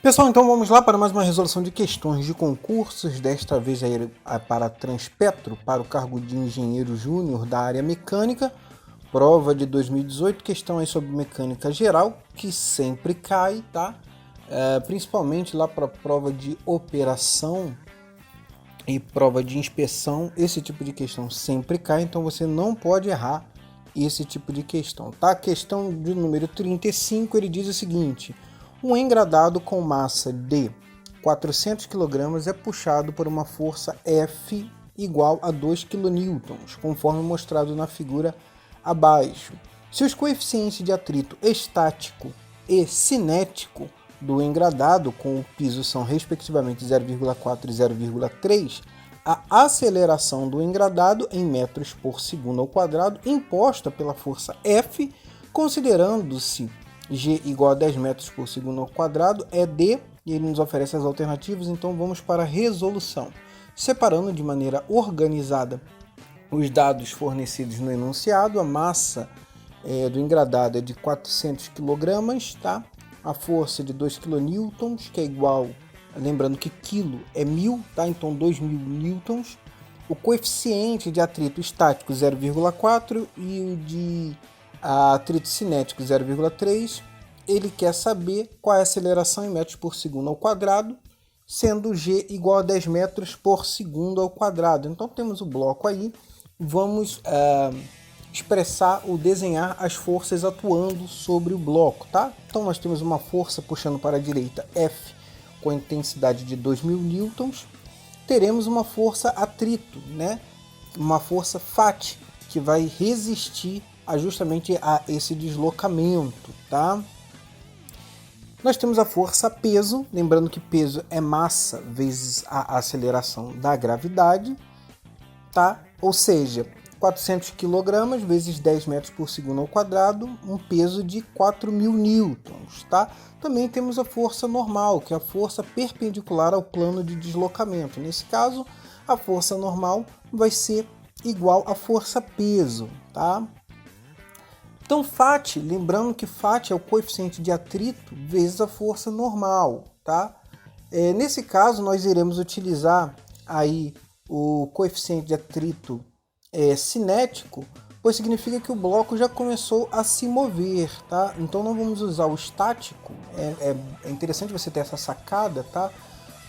Pessoal, então vamos lá para mais uma resolução de questões de concursos, desta vez aí para a Transpetro, para o cargo de engenheiro júnior da área mecânica, prova de 2018, questão aí sobre mecânica geral, que sempre cai, tá? Principalmente lá para a prova de operação e prova de inspeção, esse tipo de questão sempre cai, então você não pode errar esse tipo de questão, tá? Questão de número 35, ele diz o seguinte: um engradado com massa de 400 kg é puxado por uma força F igual a 2 kN, conforme mostrado na figura abaixo. Se os coeficientes de atrito estático e cinético do engradado com o piso são respectivamente 0,4 e 0,3, a aceleração do engradado em metros por segundo ao quadrado imposta pela força F, considerando-se G igual a 10 metros por segundo ao quadrado, é D, e ele nos oferece as alternativas, então vamos para a resolução. Separando de maneira organizada os dados fornecidos no enunciado, a massa do engradado é de 400 kg, tá? A força de 2 kN, que é igual, lembrando que quilo é 1000, tá? Então 2000 newtons. O coeficiente de atrito estático 0,4 e o de atrito cinético 0,3. Ele quer saber qual é a aceleração em metros por segundo ao quadrado, sendo G igual a 10 metros por segundo ao quadrado. Então temos o bloco aí, vamos expressar ou desenhar as forças atuando sobre o bloco, tá? Então nós temos uma força puxando para a direita, F, com intensidade de 2000 newtons. Teremos uma força atrito, né? Uma força FAT, que vai resistir justamente a esse deslocamento, tá? Nós temos a força peso, lembrando que peso é massa vezes a aceleração da gravidade, tá? Ou seja, 400 kg vezes 10 metros por segundo ao quadrado, um peso de 4.000 newtons, tá? Também temos a força normal, que é a força perpendicular ao plano de deslocamento. Nesse caso, a força normal vai ser igual à força peso, tá? Então, FAT, lembrando que FAT é o coeficiente de atrito vezes a força normal, tá? Nesse caso, nós iremos utilizar aí o coeficiente de atrito cinético, pois significa que o bloco já começou a se mover, tá? Então não vamos usar o estático. É interessante você ter essa sacada, tá?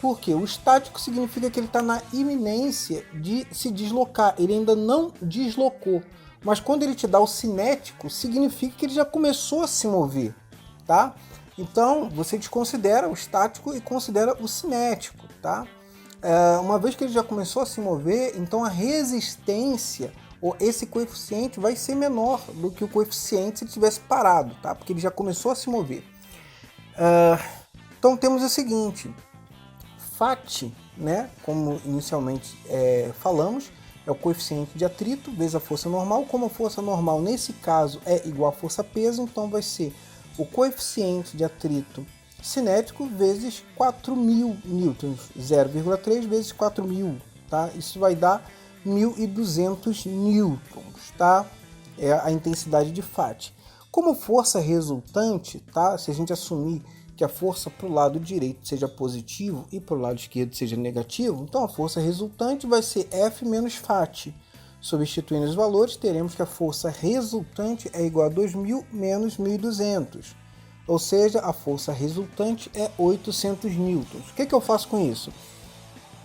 Porque o estático significa que ele está na iminência de se deslocar, ele ainda não deslocou. Mas quando ele te dá o cinético, significa que ele já começou a se mover, tá? Então você desconsidera o estático e considera o cinético, tá? Uma vez que ele já começou a se mover, então a resistência, ou esse coeficiente, vai ser menor do que o coeficiente se ele tivesse parado, tá? Porque ele já começou a se mover. Então temos o seguinte: FAT, né, como inicialmente falamos, é o coeficiente de atrito vezes a força normal. Como a força normal nesse caso é igual à força peso, então vai ser o coeficiente de atrito cinético vezes 4.000 newtons, 0,3 vezes 4.000, tá? Isso vai dar 1.200 newtons, tá? É a intensidade de FAT. Como força resultante, tá? Se a gente assumir que a força para o lado direito seja positivo e para o lado esquerdo seja negativo, então a força resultante vai ser F menos FAT. Substituindo os valores, teremos que a força resultante é igual a 2.000 menos 1.200. Ou seja, a força resultante é 800 newtons. O que eu faço com isso?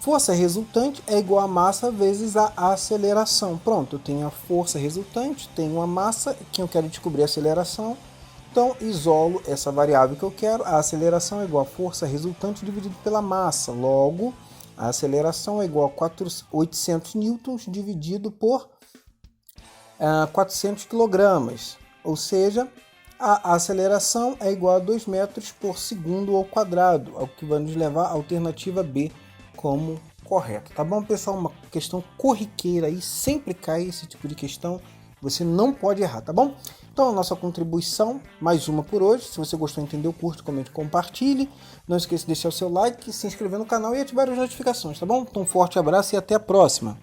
Força resultante é igual a massa vezes a aceleração. Pronto, eu tenho a força resultante, tenho a massa, que eu quero descobrir a aceleração. Então, isolo essa variável que eu quero. A aceleração é igual a força resultante dividido pela massa. Logo, a aceleração é igual a 800 newtons dividido por 400 kg. Ou seja, a aceleração é igual a 2 metros por segundo ao quadrado, o que vai nos levar à alternativa B como correta. Tá bom, pessoal? Uma questão corriqueira aí, sempre cai esse tipo de questão, você não pode errar, tá bom? Então a nossa contribuição, mais uma por hoje. Se você gostou, entendeu, curte, comente, compartilhe. Não esqueça de deixar o seu like, se inscrever no canal e ativar as notificações, tá bom? Então um forte abraço e até a próxima!